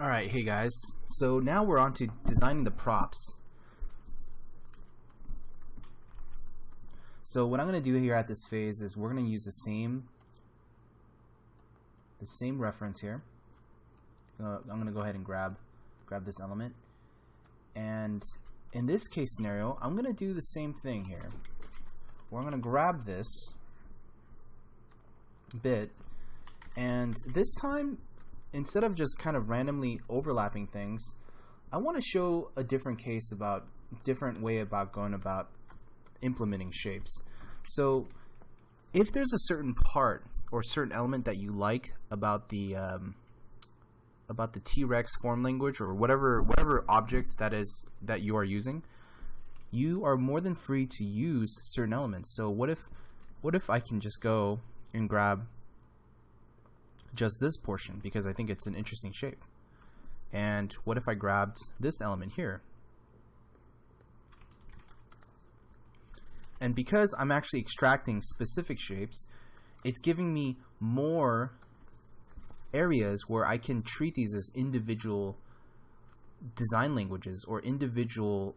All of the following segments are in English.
Alright, hey guys. So now we're on to designing the props. So what I'm going to do here at this phase is we're going to use the same reference here. I'm going to go ahead and grab this element. And in this case scenario, I'm going to do the same thing here. Where I'm going to grab this bit, and this time, instead of just kind of randomly overlapping things, I want to show a different way about going about implementing shapes. So if there's a certain part or certain element that you like about the T-Rex form language or whatever object that you are using, you are more than free to use certain elements. So what if I can just go and grab just this portion because I think it's an interesting shape? And what if I grabbed this element here? And because I'm actually extracting specific shapes, it's giving me more areas where I can treat these as individual design languages or individual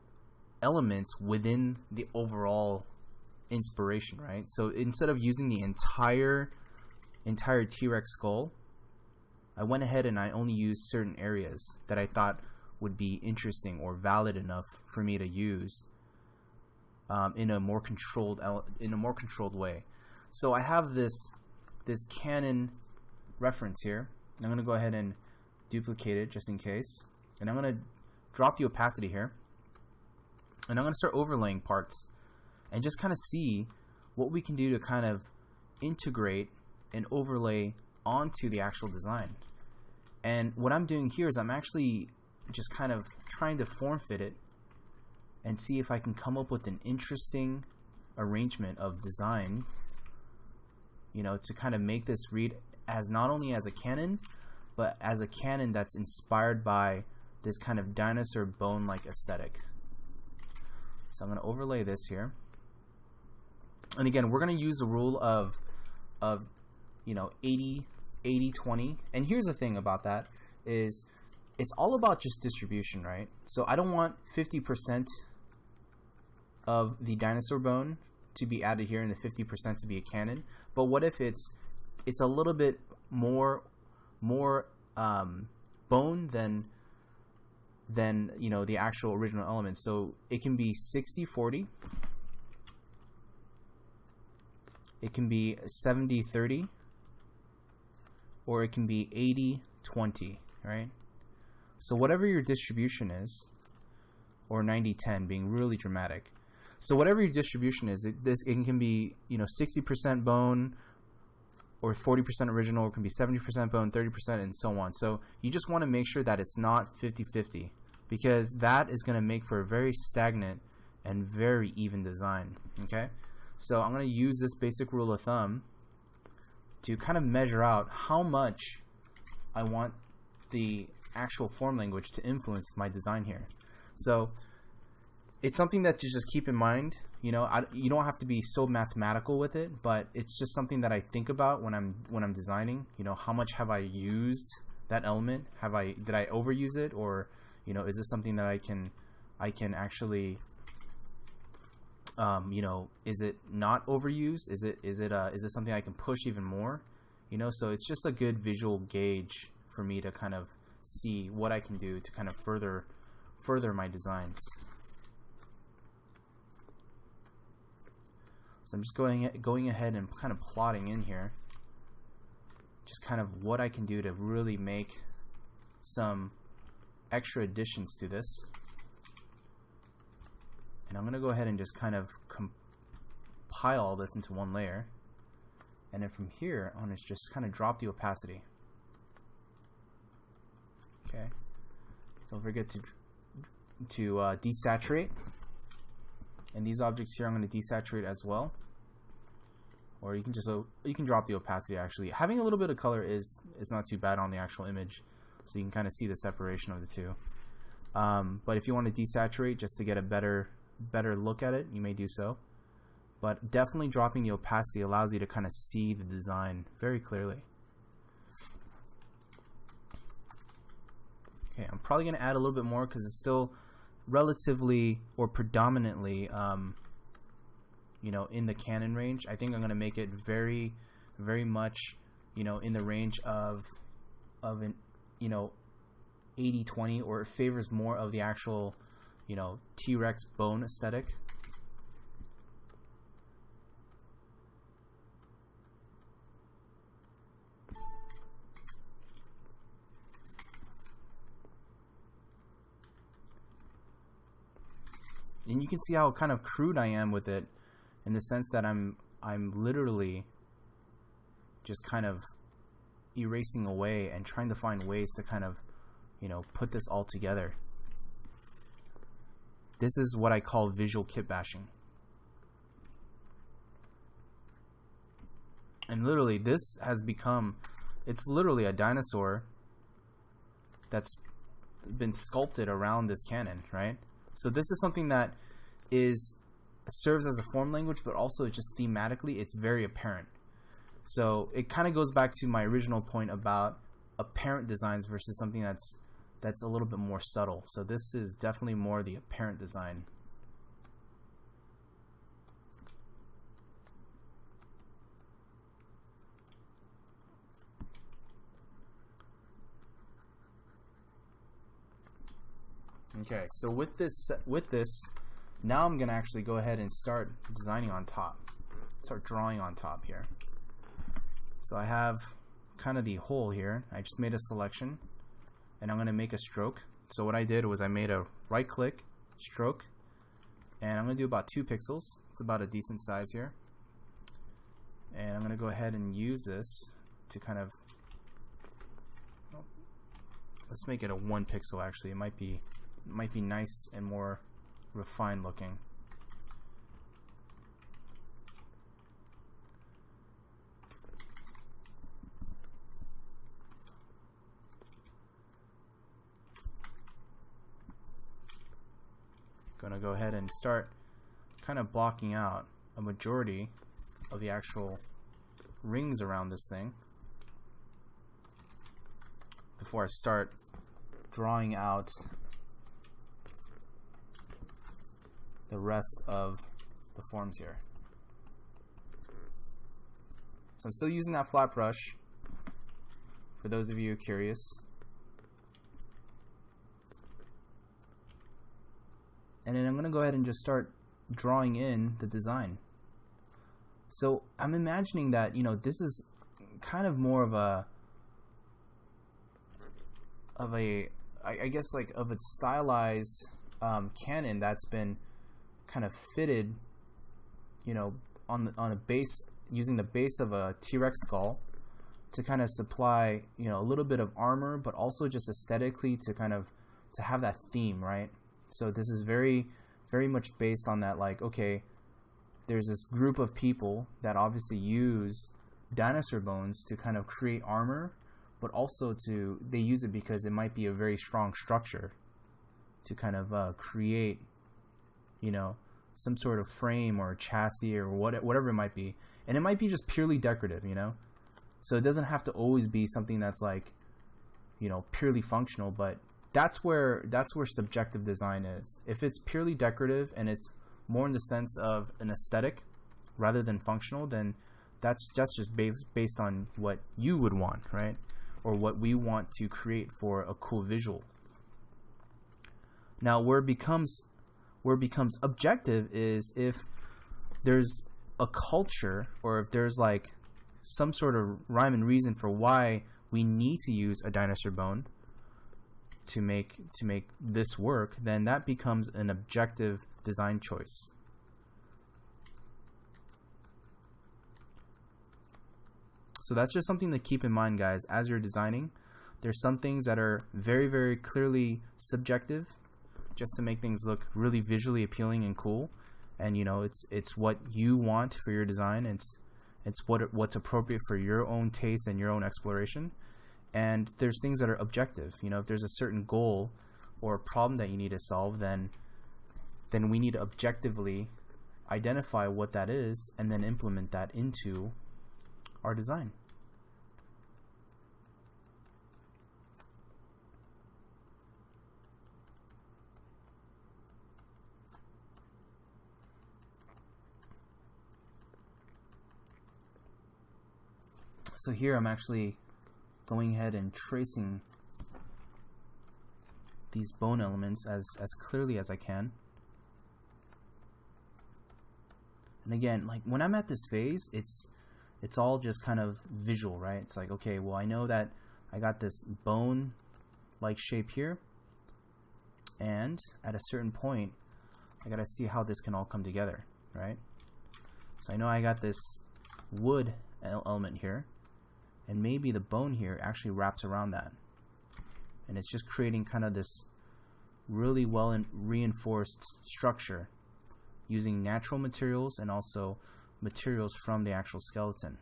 elements within the overall inspiration, right? So instead of using the entire T-Rex skull, I went ahead and I only used certain areas that I thought would be interesting or valid enough for me to use in a more controlled way. So I have this Canon reference here, and I'm going to go ahead and duplicate it just in case, and I'm going to drop the opacity here, and I'm going to start overlaying parts and just kind of see what we can do to kind of integrate and overlay onto the actual design. And what I'm doing here is I'm actually just kind of trying to form fit it and see if I can come up with an interesting arrangement of design, you know, to kind of make this read as not only as a canon, but as a canon that's inspired by this kind of dinosaur bone-like aesthetic. So I'm going to overlay this here. And again, we're going to use a rule of 80-20. And here's the thing about that is it's all about just distribution, right? So I don't want 50% of the dinosaur bone to be added here and the 50% to be a canon. But what if it's a little bit more bone than the actual original element? So it can be 60-40. It can be 70-30, or it can be 80-20, right? So whatever your distribution is, or 90-10 being really dramatic. So whatever your distribution is, it can be 60% bone, or 40% original, or it can be 70% bone, 30%, and so on. So you just want to make sure that it's not 50-50, because that is going to make for a very stagnant and very even design. Okay? So I'm going to use this basic rule of thumb to kind of measure out how much I want the actual form language to influence my design here. So it's something that you just keep in mind. You don't have to be so mathematical with it, but it's just something that I think about when I'm designing. How much have I used that element? Did I overuse it, or is this something that I can actually is it not overused? Is it something I can push even more? So it's just a good visual gauge for me to kind of see what I can do to kind of further my designs. So I'm just going ahead and kind of plotting in here just kind of what I can do to really make some extra additions to this. And I'm going to go ahead and just kind of compile all this into one layer. And then from here, I'm going to just kind of drop the opacity. Okay. Don't forget to desaturate. And these objects here, I'm going to desaturate as well. Or you can drop the opacity. Actually, having a little bit of color is not too bad on the actual image, so you can kind of see the separation of the two. But if you want to desaturate just to get a better look at it, you may do so. But definitely dropping the opacity allows you to kind of see the design very clearly. Okay, I'm probably going to add a little bit more because it's still relatively or predominantly, you know, in the Canon range. I think I'm going to make it very, very much, you know, in the range of an, you know, 80-20, or it favors more of the actual, you know, T-Rex bone aesthetic. And you can see how kind of crude I am with it, in the sense that I'm literally just kind of erasing away and trying to find ways to kind of, you know, put this all together. This is what I call visual kit bashing. And literally this has become, it's literally a dinosaur that's been sculpted around this cannon, right? So this is something that serves as a form language, but also just thematically it's very apparent. So it kind of goes back to my original point about apparent designs versus something that's a little bit more subtle. So this is definitely more the apparent design. Okay, so with this, now I'm gonna actually go ahead and start designing on top, start drawing on top here. So I have kind of the hole here. I just made a selection, and I'm gonna make a stroke. So what I did was I made a right click, stroke, and I'm gonna do about 2 pixels. It's about a decent size here, and I'm gonna go ahead and use this to kind of, let's make it a 1 pixel. Actually, it might be nice and more refined looking. Gonna go ahead and start kind of blocking out a majority of the actual rings around this thing before I start drawing out the rest of the forms here. So I'm still using that flat brush for those of you curious. And then I'm going to go ahead and just start drawing in the design. So I'm imagining that, you know, this is kind of more of I guess like of a stylized cannon that's been kind of fitted, you know, on a base, using the base of a T-Rex skull to kind of supply, you know, a little bit of armor, but also just aesthetically to kind of to have that theme, right? So this is very, very much based on that, like, okay, there's this group of people that obviously use dinosaur bones to kind of create armor, but also they use it because it might be a very strong structure to kind of create, you know, some sort of frame or chassis or whatever it might be. And it might be just purely decorative, you know? So it doesn't have to always be something that's like, you know, purely functional, but that's where subjective design is. If it's purely decorative and it's more in the sense of an aesthetic rather than functional, then that's just based on what you would want, right? Or what we want to create for a cool visual. Now where it becomes objective is if there's a culture, or if there's like some sort of rhyme and reason for why we need to use a dinosaur bone to make this work, then that becomes an objective design choice. So that's just something to keep in mind, guys, as you're designing. There's some things that are very, very clearly subjective, just to make things look really visually appealing and cool. And you know, it's what you want for your design. It's what's appropriate for your own taste and your own exploration. And there's things that are objective. You know, if there's a certain goal or problem that you need to solve, then we need to objectively identify what that is and then implement that into our design. So here I'm actually going ahead and tracing these bone elements as clearly as I can. And again, like when I'm at this phase, it's all just kind of visual, right? It's like, okay, well, I know that I got this bone like shape here, and at a certain point I gotta see how this can all come together, right? So I know I got this wood element here, and maybe the bone here actually wraps around that, and it's just creating kind of this really well reinforced structure using natural materials and also materials from the actual skeleton.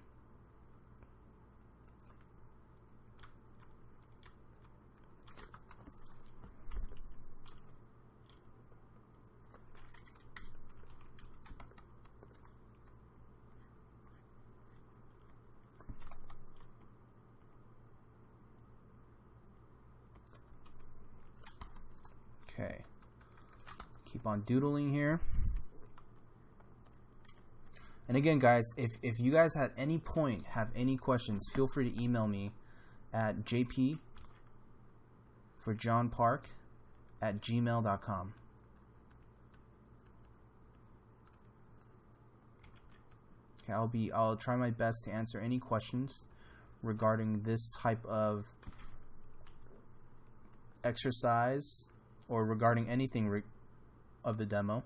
Okay, keep on doodling here. And again, guys, if you guys at any point have any questions, feel free to email me at jp@gmail.com. Okay, I'll try my best to answer any questions regarding this type of exercise or regarding anything of the demo.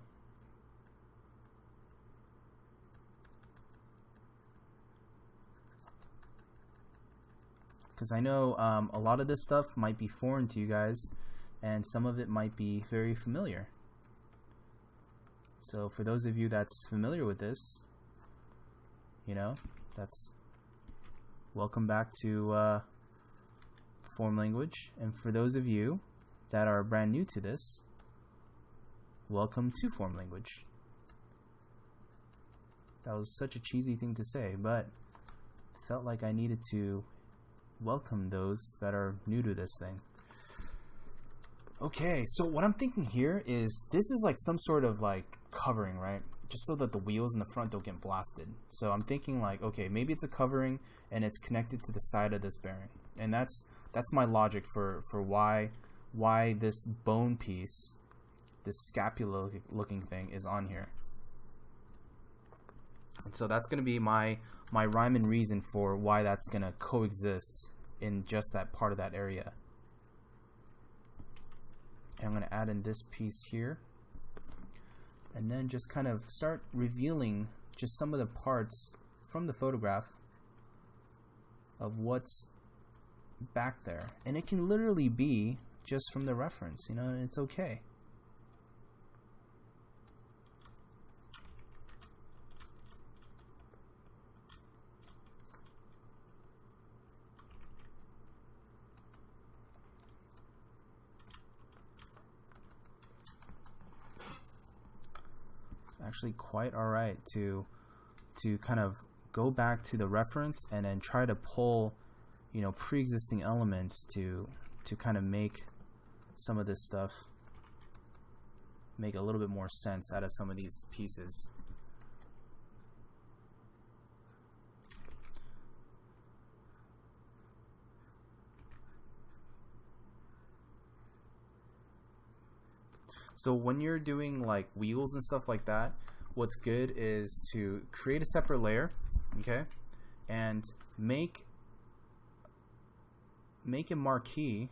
Because I know a lot of this stuff might be foreign to you guys, and some of it might be very familiar. So for those of you that's familiar with this, you know, that's welcome back to Form Language. And for those of you that are brand new to this, welcome to Form Language. That was such a cheesy thing to say, but felt like I needed to welcome those that are new to this thing. Okay, so what I'm thinking here is this is like some sort of like covering, right? Just so that the wheels in the front don't get blasted. So I'm thinking like, okay, maybe it's a covering and it's connected to the side of this bearing. And that's my logic for why this bone piece, this scapula looking thing is on here. And so that's going to be my rhyme and reason for why that's going to coexist in just that part of that area. And I'm going to add in this piece here, and then just kind of start revealing just some of the parts from the photograph of what's back there. And it can literally be just from the reference, you know, and it's okay. Actually quite alright to kind of go back to the reference and then try to pull, you know, pre-existing elements to kind of make some of this stuff make a little bit more sense out of some of these pieces. So when you're doing like wheels and stuff like that, what's good is to create a separate layer, okay, and make a marquee,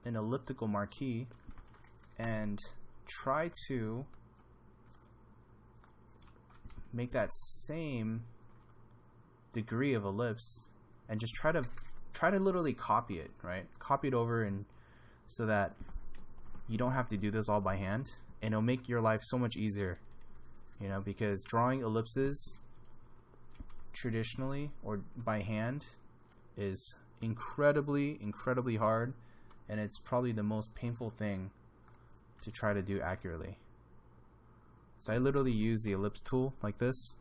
an elliptical marquee, and try to make that same degree of ellipse, and just try to literally copy it, right? Copy it over, and so that you don't have to do this all by hand, and it'll make your life so much easier, you know, because drawing ellipses traditionally or by hand is incredibly hard, and it's probably the most painful thing to try to do accurately. So I literally use the ellipse tool like this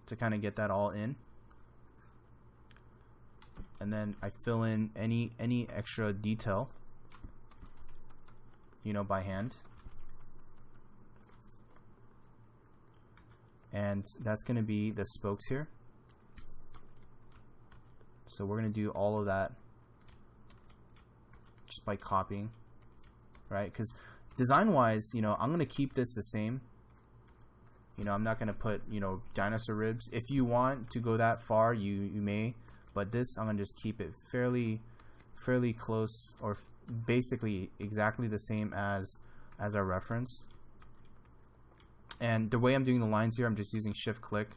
to kind of get that all in, and then I fill in any extra detail, you know, by hand. And that's going to be the spokes here. So we're going to do all of that just by copying, right? Because design-wise, you know, I'm going to keep this the same. You know, I'm not going to put, you know, dinosaur ribs. If you want to go that far, you may. But this, I'm going to just keep it fairly close, or basically exactly the same as our reference. And the way I'm doing the lines here, I'm just using shift-click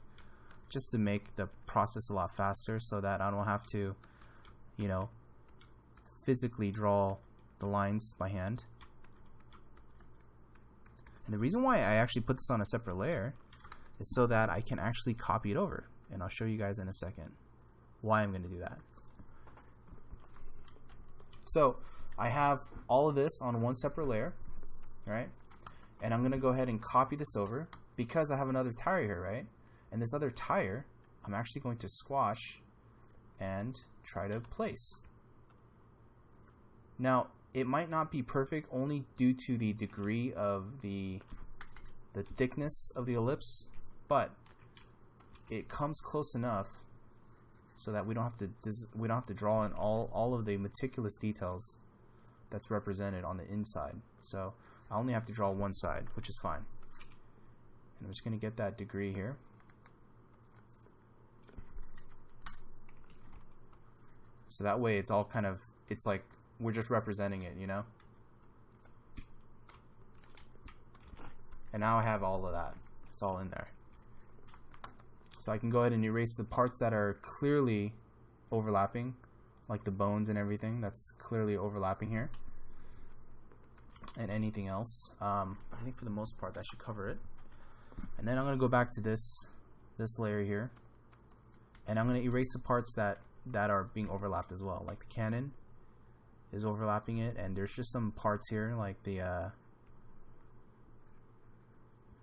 just to make the process a lot faster, so that I don't have to, you know, physically draw the lines by hand. And the reason why I actually put this on a separate layer is so that I can actually copy it over. And I'll show you guys in a second why I'm going to do that. So I have all of this on one separate layer, right? And I'm going to go ahead and copy this over because I have another tire here, right? And this other tire, I'm actually going to squash and try to place. Now, it might not be perfect only due to the degree of the thickness of the ellipse, but it comes close enough so that we don't have to draw in all of the meticulous details that's represented on the inside. So I only have to draw one side, which is fine. And I'm just going to get that degree here. So that way it's all kind of, it's like we're just representing it, you know? And now I have all of that. It's all in there. So I can go ahead and erase the parts that are clearly overlapping, like the bones and everything. That's clearly overlapping here. And anything else. I think for the most part that should cover it. And then I'm going to go back to this layer here. And I'm going to erase the parts that are being overlapped as well. Like the cannon is overlapping it. And there's just some parts here like the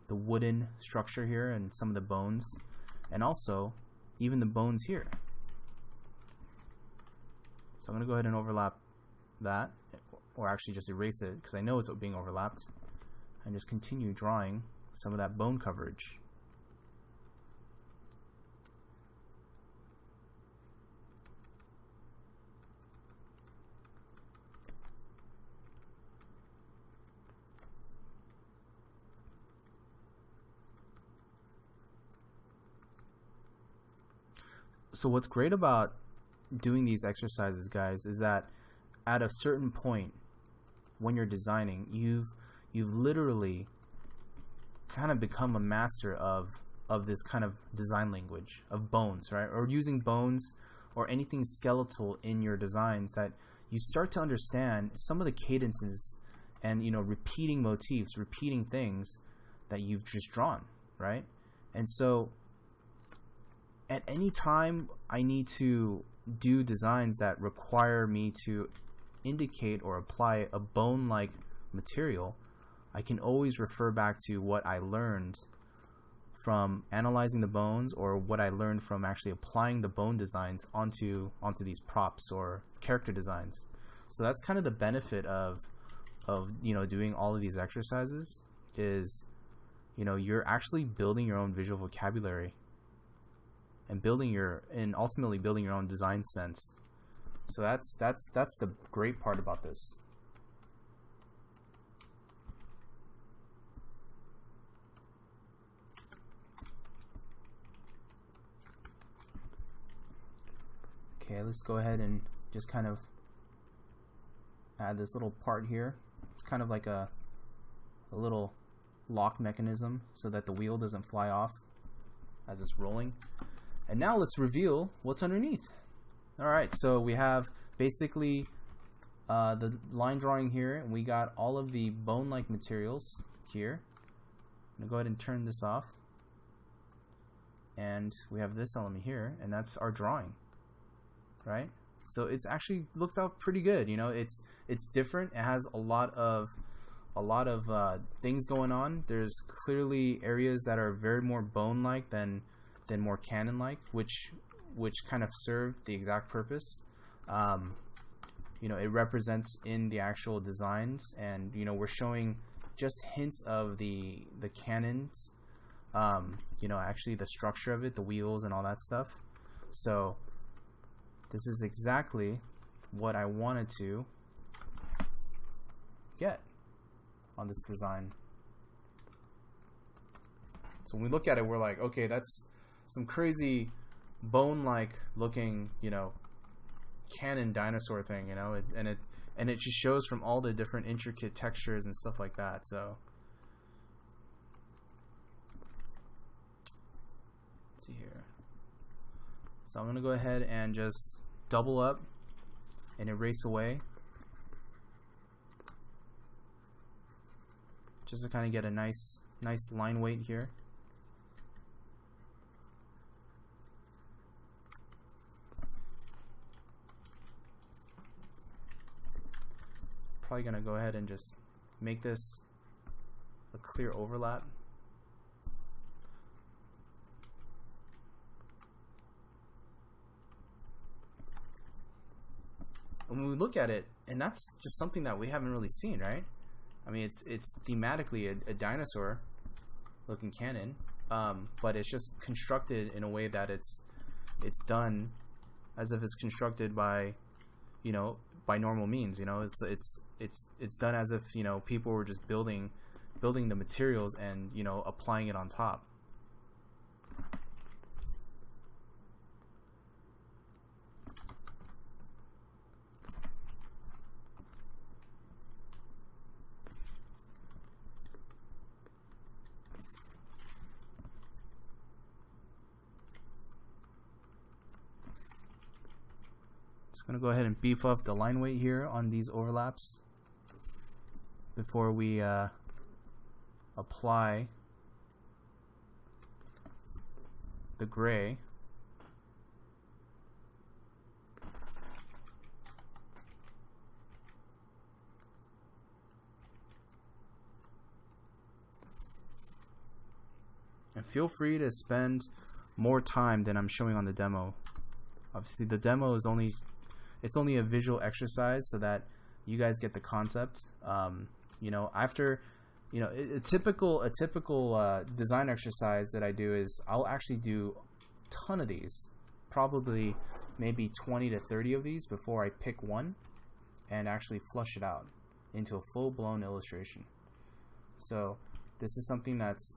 wooden structure here and some of the bones. And also even the bones here. So I'm going to go ahead and overlap that, or actually just erase it because I know it's being overlapped, and just continue drawing some of that bone coverage. So what's great about doing these exercises, guys, is that at a certain point when you're designing, you've literally kind of become a master of this kind of design language of bones, right? Or using bones or anything skeletal in your designs, that you start to understand some of the cadences and, you know, repeating motifs, repeating things that you've just drawn, right? And so at any time I need to do designs that require me to indicate or apply a bone-like material, I can always refer back to what I learned from analyzing the bones, or what I learned from actually applying the bone designs onto these props or character designs. So that's kind of the benefit of you know, doing all of these exercises, is, you know, you're actually building your own visual vocabulary and ultimately building your own design sense. So that's the great part about this. Okay, let's go ahead and just kind of add this little part here. It's kind of like a little lock mechanism so that the wheel doesn't fly off as it's rolling. And now let's reveal what's underneath. Alright, so we have basically the line drawing here, and we got all of the bone-like materials here. I'm going to go ahead and turn this off. And we have this element here, and that's our drawing. Right? So it's actually looks out pretty good. You know, it's different. It has a lot of things going on. There's clearly areas that are very more bone-like than more cannon-like, which kind of served the exact purpose. You know, it represents in the actual designs, and you know, we're showing just hints of the cannons. You know, actually the structure of it, the wheels and all that stuff. So this is exactly what I wanted to get on this design. So when we look at it, we're like, okay, that's some crazy bone-like looking, you know, cannon dinosaur thing, you know, and it just shows from all the different intricate textures and stuff like that. So let's see here. So I'm gonna go ahead and just double up and erase away, just to kind of get a nice line weight here. Probably gonna go ahead and just make this a clear overlap. When we look at it, and that's just something that we haven't really seen, right? I mean, it's thematically a dinosaur looking cannon, but it's just constructed in a way that it's done as if it's constructed by, you know, by normal means. You know, it's done as if, you know, people were just building the materials and, you know, applying it on top. Just gonna go ahead and beef up the line weight here on these overlaps before we apply the gray. And feel free to spend more time than I'm showing on the demo. Obviously the demo is only a visual exercise so that you guys get the concept. You know, after, you know, a typical design exercise that I do is I'll actually do a ton of these, probably maybe 20 to 30 of these before I pick one and actually flush it out into a full-blown illustration. So this is something that's,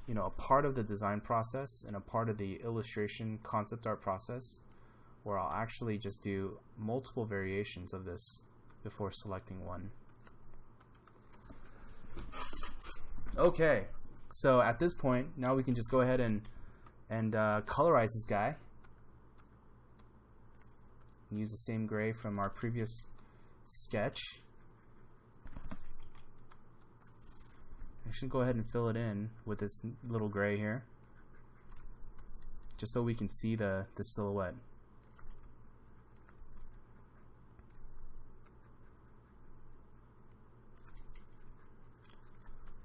you know, a part of the design process and a part of the illustration concept art process, where I'll actually just do multiple variations of this before selecting one. Okay, so at this point, now we can just go ahead and colorize this guy. Use the same gray from our previous sketch. I should go ahead and fill it in with this little gray here, just so we can see the silhouette.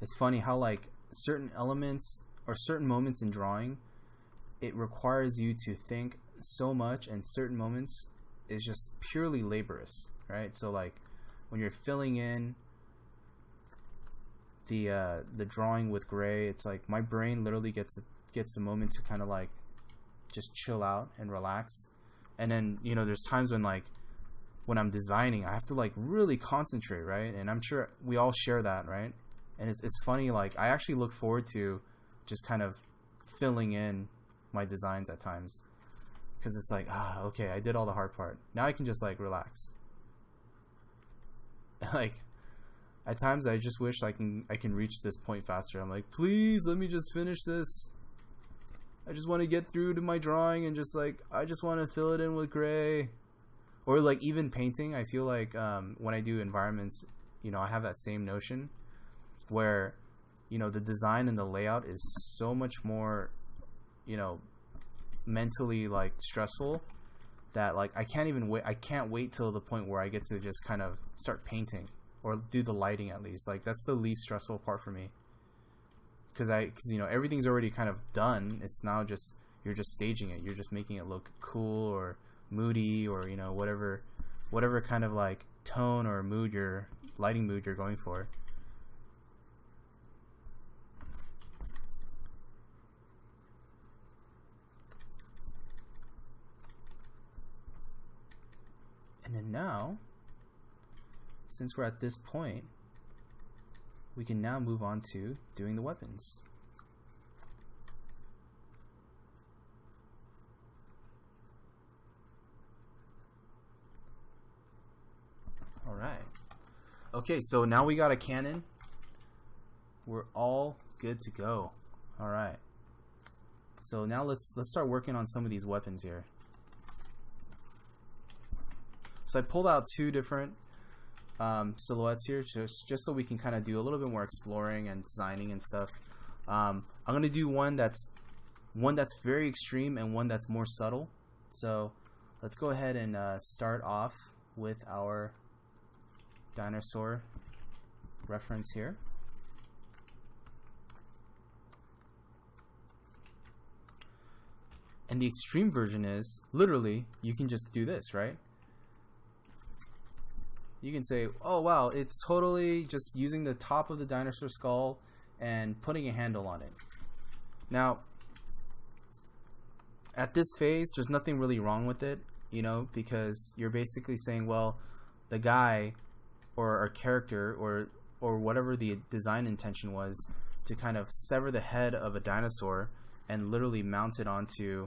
It's funny how, like, certain elements or certain moments in drawing, it requires you to think so much, and certain moments is just purely laborious, right? So like when you're filling in the drawing with gray, it's like my brain literally gets a moment to kind of like just chill out and relax. And then, you know, there's times when, like, when I'm designing, I have to like really concentrate, right? And I'm sure we all share that, right? And it's funny, like, I actually look forward to just kind of filling in my designs at times, because it's like, okay, I did all the hard part. Now I can just like relax. Like, at times I just wish I can reach this point faster. I'm like, please let me just finish this. I just want to get through to my drawing and just like, I just want to fill it in with gray. Or like even painting, I feel like when I do environments, you know, I have that same notion where, you know, the design and the layout is so much more, you know, mentally like stressful, that like I can't wait till the point where I get to just kind of start painting or do the lighting. At least, like, that's the least stressful part for me, because you know, everything's already kind of done. It's now just, you're just staging it, you're just making it look cool or moody, or, you know, whatever kind of like tone or lighting mood you're going for. now, since we're at this point, we can now move on to doing the weapons. Alright. Okay, so now we got a cannon. We're all good to go. Alright. So now let's start working on some of these weapons here. So I pulled out two different silhouettes here just so we can kind of do a little bit more exploring and designing and stuff. I'm gonna do one that's very extreme and one that's more subtle. So let's go ahead and start off with our dinosaur reference here. And the extreme version is literally you can just do this, right? You can say, oh wow, it's totally just using the top of the dinosaur skull and putting a handle on it. Now, at this phase, there's nothing really wrong with it, you know, because you're basically saying, well, the guy or our character or whatever the design intention was to kind of sever the head of a dinosaur and literally mount it onto,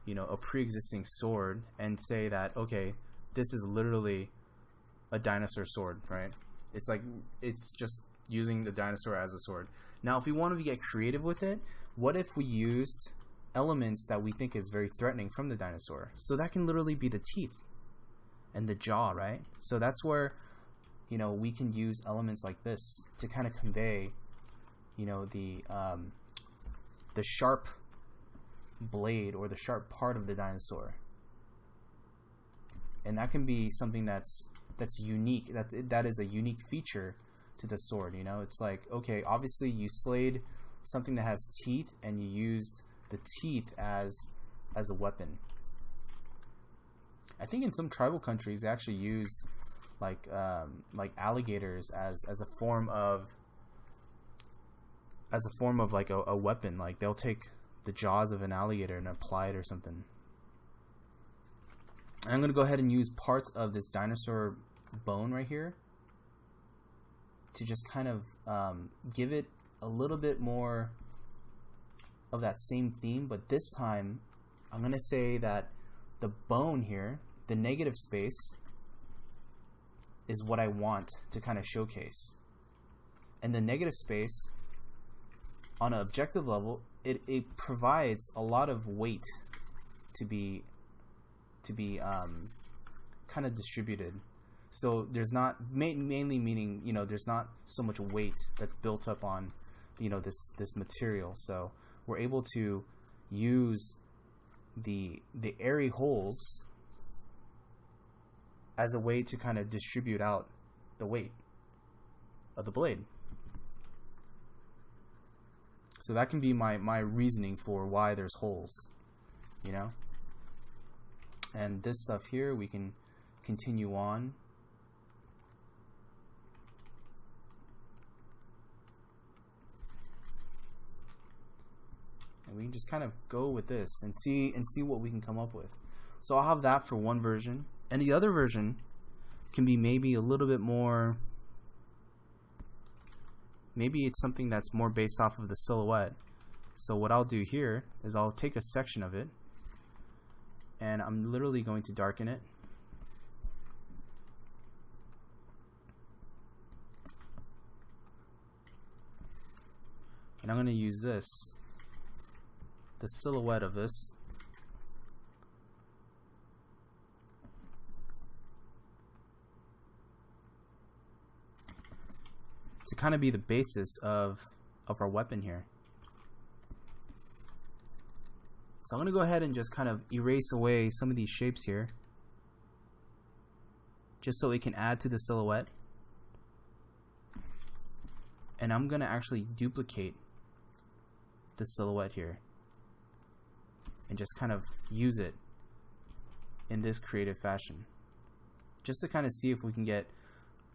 you know, a pre-existing sword and say that, okay, this is literally a dinosaur sword, right? It's like, it's just using the dinosaur as a sword. Now, if we wanted to get creative with it, what if we used elements that we think is very threatening from the dinosaur? So that can literally be the teeth and the jaw, right? So that's where, you know, we can use elements like this to kind of convey, you know, the sharp blade or the sharp part of the dinosaur. And that can be something that's unique. That is a unique feature to the sword, you know? It's like, okay, obviously you slayed something that has teeth and you used the teeth as a weapon. I think in some tribal countries they actually use like alligators as a form of like a weapon. Like they'll take the jaws of an alligator and apply it or something. And I'm going to go ahead and use parts of this dinosaur bone right here to just kind of give it a little bit more of that same theme, but this time I'm going to say that the bone here, the negative space, is what I want to kind of showcase. And the negative space, on an objective level, it provides a lot of weight to be kind of distributed. So there's not mainly meaning, you know, there's not so much weight that's built up on, you know, this material. So we're able to use the airy holes as a way to kind of distribute out the weight of the blade. So that can be my reasoning for why there's holes, you know. And this stuff here, we can continue on. And we can just kind of go with this and see what we can come up with. So I'll have that for one version. And the other version can be maybe a little bit more, maybe it's something that's more based off of the silhouette. So what I'll do here is I'll take a section of it and I'm literally going to darken it. And I'm going to use this, the silhouette of this, to kind of be the basis of our weapon here. So I'm going to go ahead and just kind of erase away some of these shapes here, just so it can add to the silhouette. And I'm going to actually duplicate the silhouette here and just kind of use it in this creative fashion, just to kind of see if we can get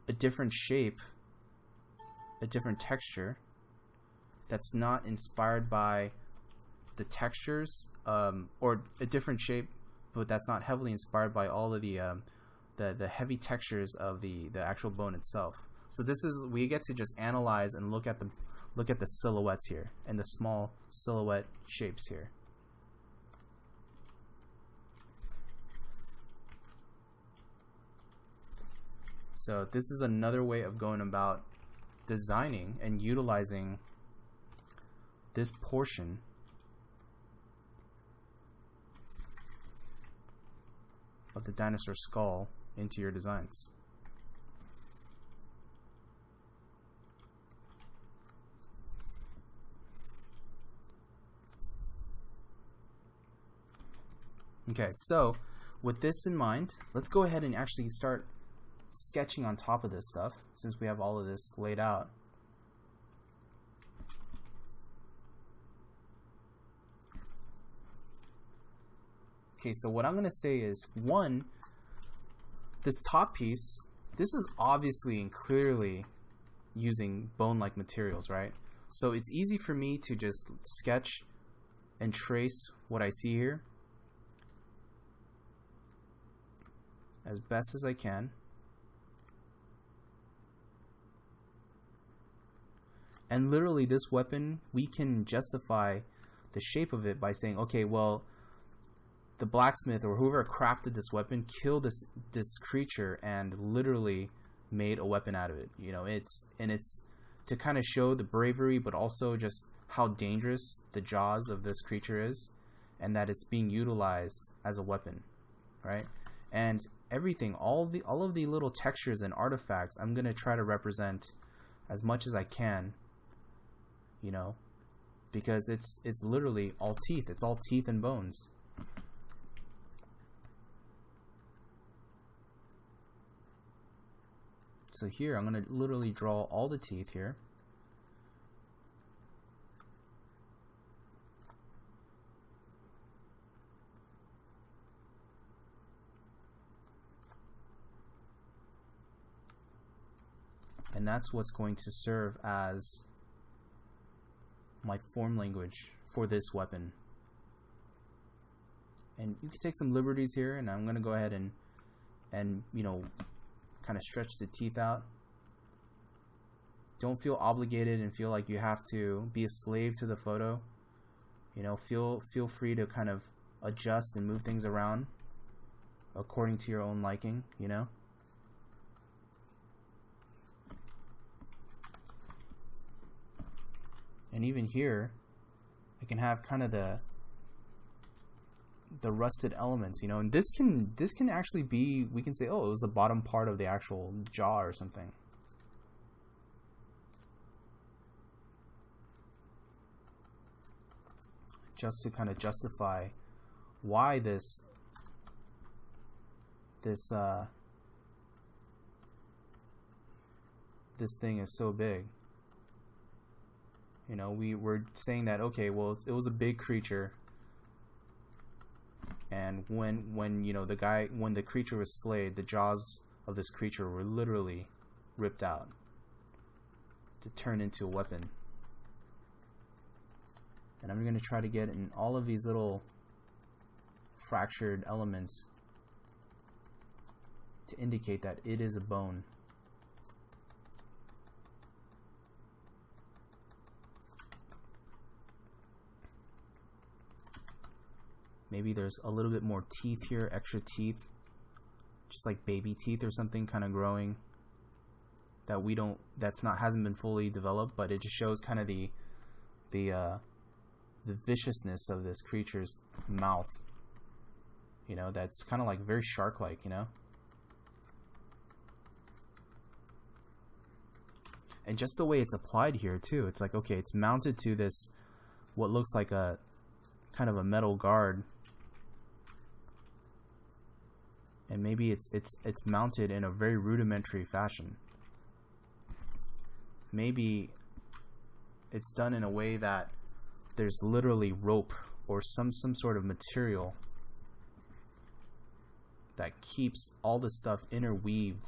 a different shape, a different texture that's not inspired by the textures, or a different shape but that's not heavily inspired by all of the the heavy textures of the actual bone itself. So this is, we get to just analyze and look at the silhouettes here and the small silhouette shapes here. So this is another way of going about designing and utilizing this portion of the dinosaur skull into your designs. Okay, so with this in mind, let's go ahead and actually start sketching on top of this stuff, since we have all of this laid out. Okay, so what I'm going to say is, one, this top piece, this is obviously and clearly using bone-like materials, right? So it's easy for me to just sketch and trace what I see here as best as I can. And literally this weapon, we can justify the shape of it by saying, okay, well, the blacksmith or whoever crafted this weapon killed this creature and literally made a weapon out of it. You know, it's to kind of show the bravery, but also just how dangerous the jaws of this creature is, and that it's being utilized as a weapon, right? And everything, all of the little textures and artifacts, I'm gonna try to represent as much as I can. You know, because it's literally all teeth. It's all teeth and bones. So here I'm going to literally draw all the teeth here. And that's what's going to serve as my form language for this weapon. And you can take some liberties here, and I'm going to go ahead and you know, kind of stretch the teeth out. Don't feel obligated and feel like you have to be a slave to the photo. You know, feel free to kind of adjust and move things around according to your own liking, you know. And even here, I can have kind of the rusted elements, you know, and this can actually be, we can say, oh, it was the bottom part of the actual jaw or something. Just to kind of justify why this thing is so big. You know, we're saying that, okay, well, it was a big creature, and when you know, when the creature was slayed, the jaws of this creature were literally ripped out to turn into a weapon. And I'm going to try to get in all of these little fractured elements to indicate that it is a bone. Maybe there's a little bit more teeth here, extra teeth, just like baby teeth or something kind of growing that hasn't been fully developed, but it just shows kind of the viciousness of this creature's mouth. You know, that's kind of like very shark-like, you know. And just the way it's applied here too, it's like, okay, it's mounted to this, what looks like a kind of a metal guard. And maybe it's mounted in a very rudimentary fashion. Maybe it's done in a way that there's literally rope or some sort of material that keeps all the stuff interweaved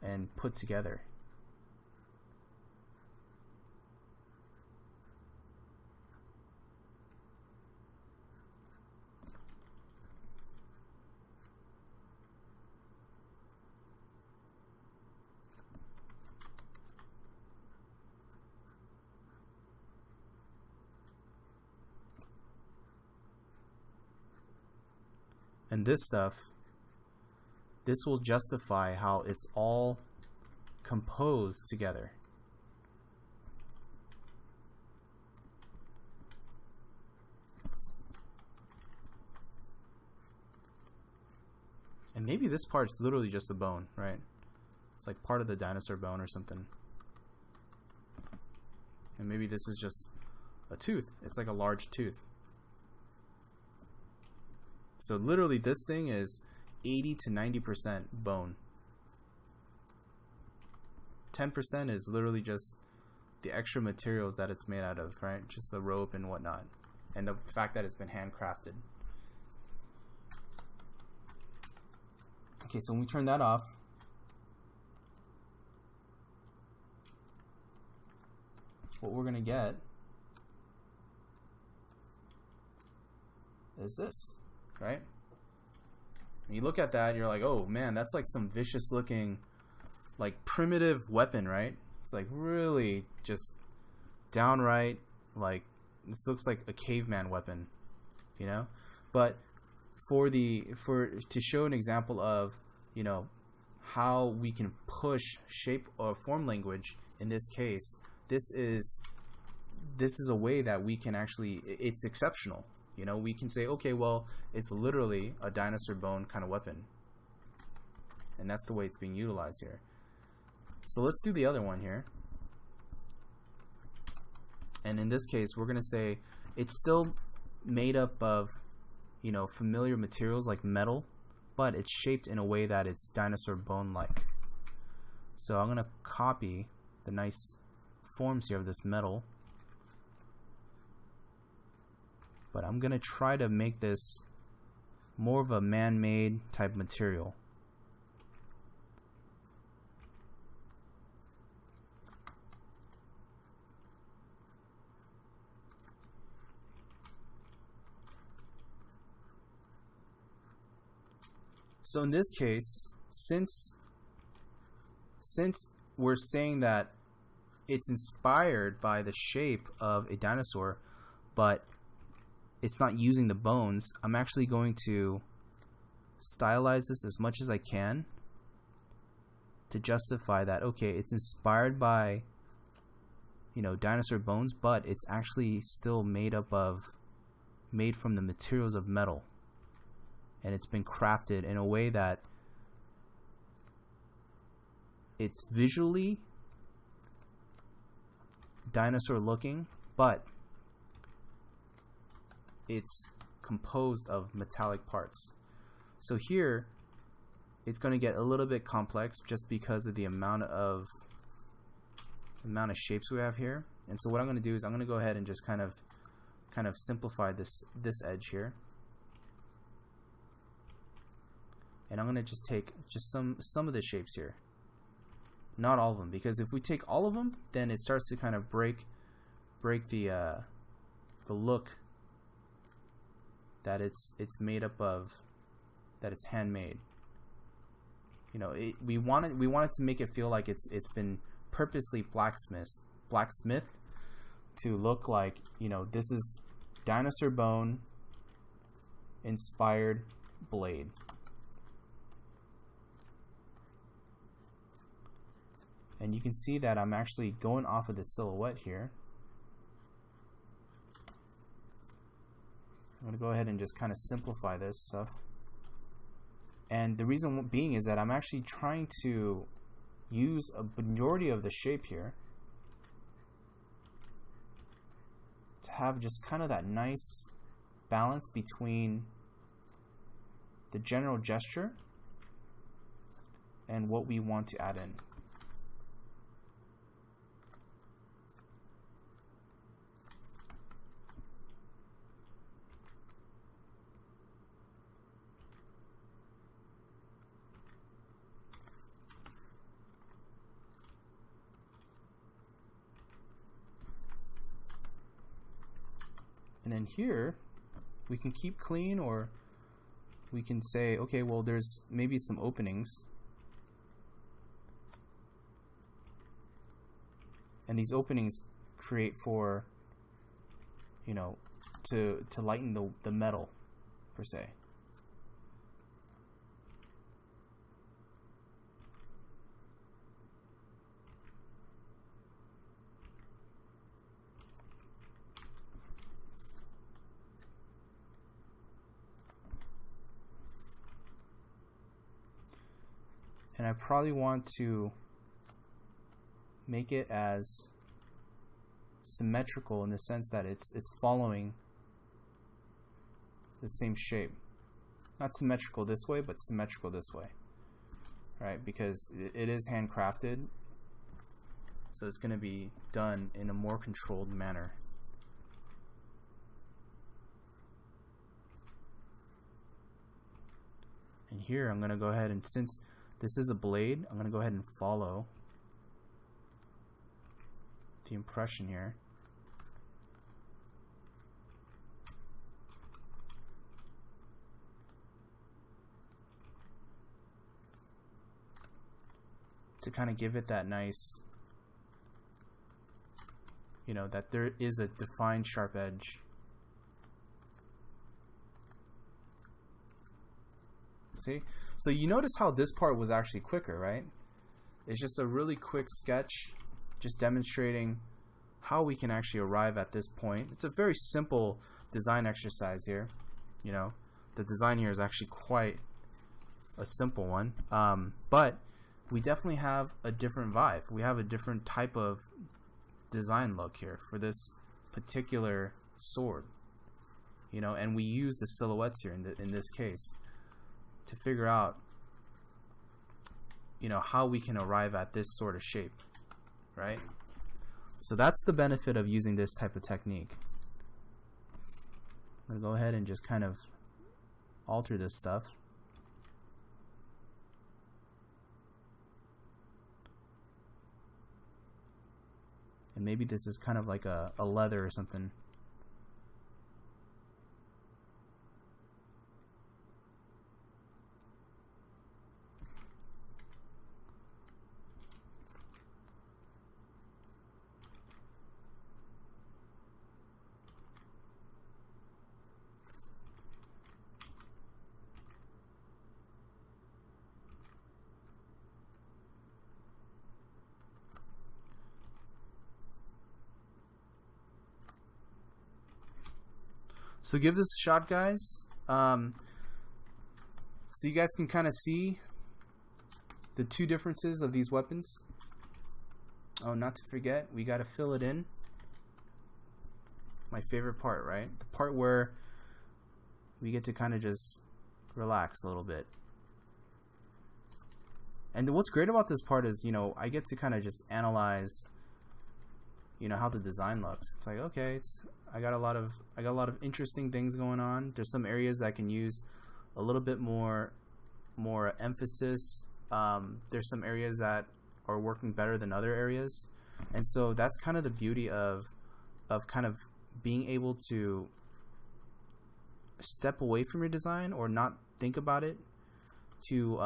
and put together. And this stuff, this will justify how it's all composed together. And maybe this part is literally just a bone, right? It's like part of the dinosaur bone or something. And maybe this is just a tooth. It's like a large tooth. So literally this thing is 80 to 90% bone. 10% is literally just the extra materials that it's made out of, right? Just the rope and whatnot. And the fact that it's been handcrafted. Okay, so when we turn that off, what we're going to get is this, right? And you look at that and you're like, oh man, that's like some vicious looking, like primitive weapon, right? It's like really just downright, like this looks like a caveman weapon, you know? But to show an example of, you know, how we can push shape or form language in this case, this is a way that we can actually, it's exceptional. You know, we can say, okay, well, it's literally a dinosaur bone kind of weapon. And that's the way it's being utilized here. So let's do the other one here. And in this case, we're going to say it's still made up of, you know, familiar materials like metal, but it's shaped in a way that it's dinosaur bone-like. So I'm going to copy the nice forms here of this metal, but I'm going to try to make this more of a man-made type material. So in this case, since we're saying that it's inspired by the shape of a dinosaur, but it's not using the bones, I'm actually going to stylize this as much as I can to justify that, okay, it's inspired by, you know, dinosaur bones, but it's actually still made from the materials of metal. And it's been crafted in a way that it's visually dinosaur looking, but it's composed of metallic parts. So here it's going to get a little bit complex just because of the amount of shapes we have here. And so what I'm going to do is I'm going to go ahead and just kind of simplify this edge here. And I'm going to just take just some of the shapes here. Not all of them, because if we take all of them, then it starts to kind of break the look that it's made up of, that it's handmade. You know, we want it to make it feel like it's been purposely blacksmithed to look like, you know, this is dinosaur bone inspired blade. And you can see that I'm actually going off of the silhouette here. I'm going to go ahead and just kind of simplify this stuff. And the reason being is that I'm actually trying to use a majority of the shape here to have just kind of that nice balance between the general gesture and what we want to add in. And then here, we can keep clean, or we can say, okay, well, there's maybe some openings. And these openings create for, you know, to lighten the metal, per se. And I probably want to make it as symmetrical in the sense that it's following the same shape. Not symmetrical this way, but symmetrical this way. Right? Because it is handcrafted. So it's going to be done in a more controlled manner. And here I'm going to go ahead and, since this is a blade, I'm going to go ahead and follow the impression here. To kind of give it that nice, you know, that there is a defined sharp edge. See? So you notice how this part was actually quicker, right? It's just a really quick sketch, just demonstrating how we can actually arrive at this point. It's a very simple design exercise here. You know, the design here is actually quite a simple one, but we definitely have a different vibe. We have a different type of design look here for this particular sword. You know, and we use the silhouettes here in this case to figure out, you know, how we can arrive at this sort of shape, right? So that's the benefit of using this type of technique. I'm going to go ahead and just kind of alter this stuff. And maybe this is kind of like a leather or something. So give this a shot, guys. So you guys can kind of see the two differences of these weapons. Oh, not to forget, we got to fill it in. My favorite part, right? The part where we get to kind of just relax a little bit. And what's great about this part is, you know, I get to kind of just analyze, you know, how the design looks. It's like, okay, I got a lot of interesting things going on. There's some areas that I can use a little bit more emphasis. There's some areas that are working better than other areas, and so that's kind of the beauty of kind of being able to step away from your design or not think about it too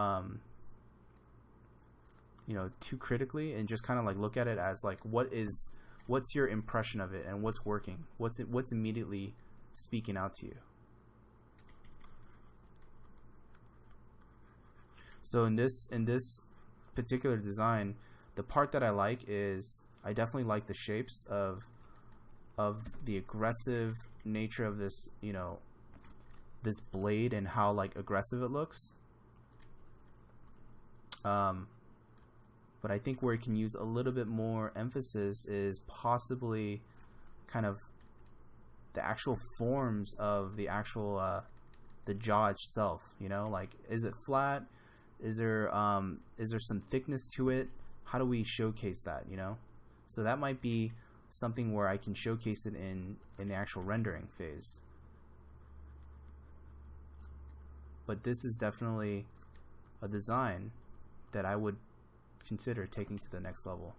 you know, too critically, and just kind of like look at it as like what's your impression of it and what's working, what's immediately speaking out to you. So in this particular design, the part that I like is I definitely like the shapes of the aggressive nature of this, you know, this blade and how like aggressive it looks. But I think where it can use a little bit more emphasis is possibly kind of the actual forms of the actual the jaw itself. You know, like, is it flat? Is there some thickness to it? How do we showcase that? You know, so that might be something where I can showcase it in the actual rendering phase. But this is definitely a design that I would consider taking to the next level.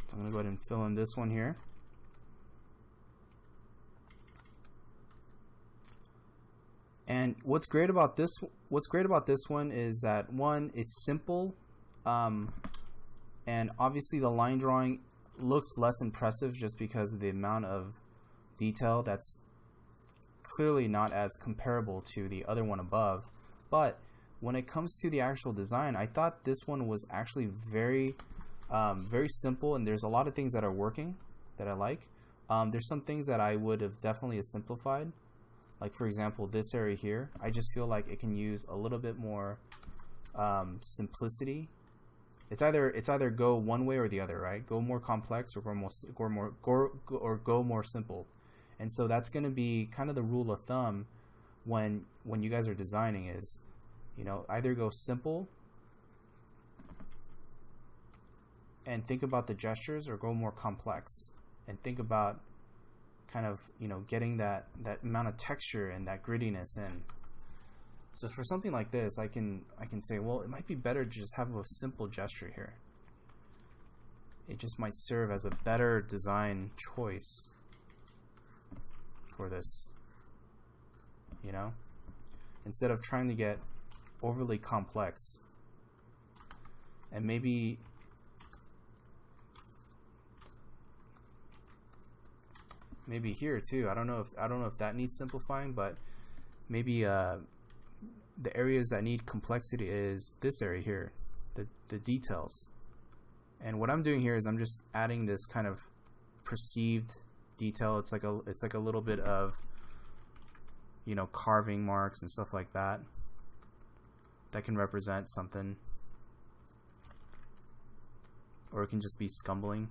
So I'm going to go ahead and fill in this one here. And what's great about this one is that, one, it's simple, and obviously the line drawing looks less impressive just because of the amount of detail that's clearly not as comparable to the other one above. But when it comes to the actual design, I thought this one was actually very simple, and there's a lot of things that are working that I like. There's some things that I would have definitely simplified, like for example this area here. I just feel like it can use a little bit more simplicity. It's either go one way or the other, right? Go more complex or go more simple. And so that's going to be kind of the rule of thumb when you guys are designing is, you know, either go simple and think about the gestures, or go more complex and think about kind of, you know, getting that amount of texture and that grittiness in. So for something like this, I can say, well, it might be better to just have a simple gesture here. It just might serve as a better design choice for this, you know, instead of trying to get overly complex. And maybe here too. I don't know if that needs simplifying, but maybe the areas that need complexity is this area here, the details. And what I'm doing here is I'm just adding this kind of perceived detail. It's like a little bit of, you know, carving marks and stuff like that that can represent something, or it can just be scumbling.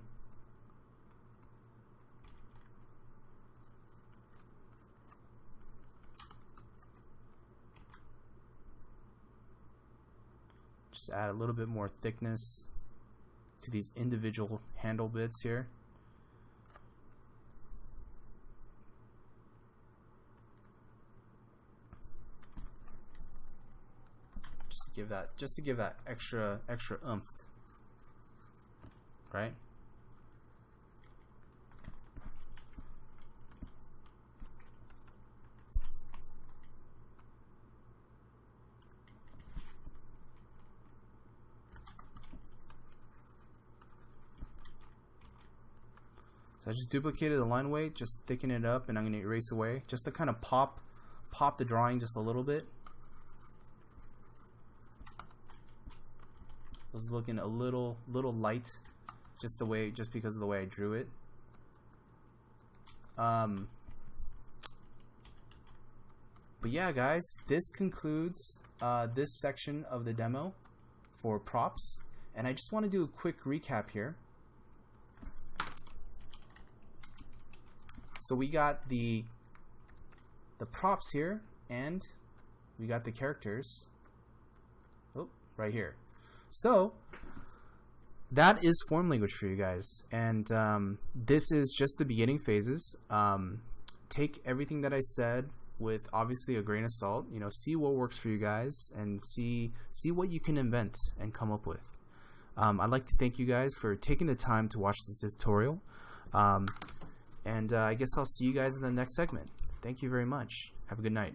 Just add a little bit more thickness to these individual handle bits here. Just to give that extra oomph, right? So I just duplicated the line weight, just thicken it up, and I'm going to erase away just to kind of pop the drawing just a little bit. It was looking a little light, just because of the way I drew it. But yeah, guys, this concludes this section of the demo for props, and I just want to do a quick recap here. So we got the props here, and we got the characters right here. So that is form language for you guys, and this is just the beginning phases. Take everything that I said with obviously a grain of salt. You know, see what works for you guys, and see what you can invent and come up with. I'd like to thank you guys for taking the time to watch this tutorial. And I guess I'll see you guys in the next segment. Thank you very much. Have a good night.